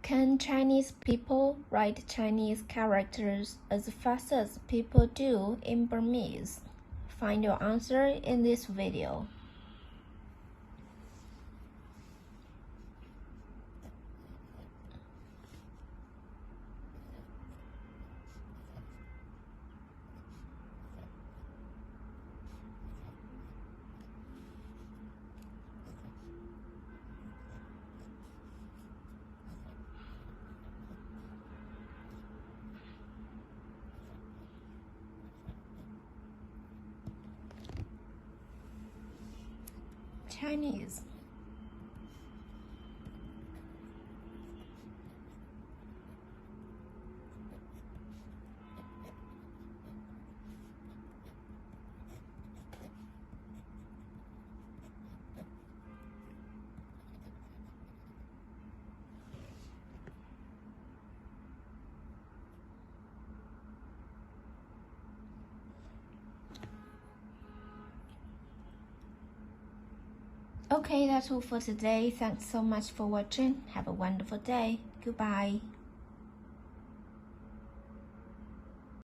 Can Chinese people write Chinese characters as fast as people do in Burmese? Find your answer in this video. Chinese. Okay, that's all for today. Thanks so much for watching. Have a wonderful day. Goodbye.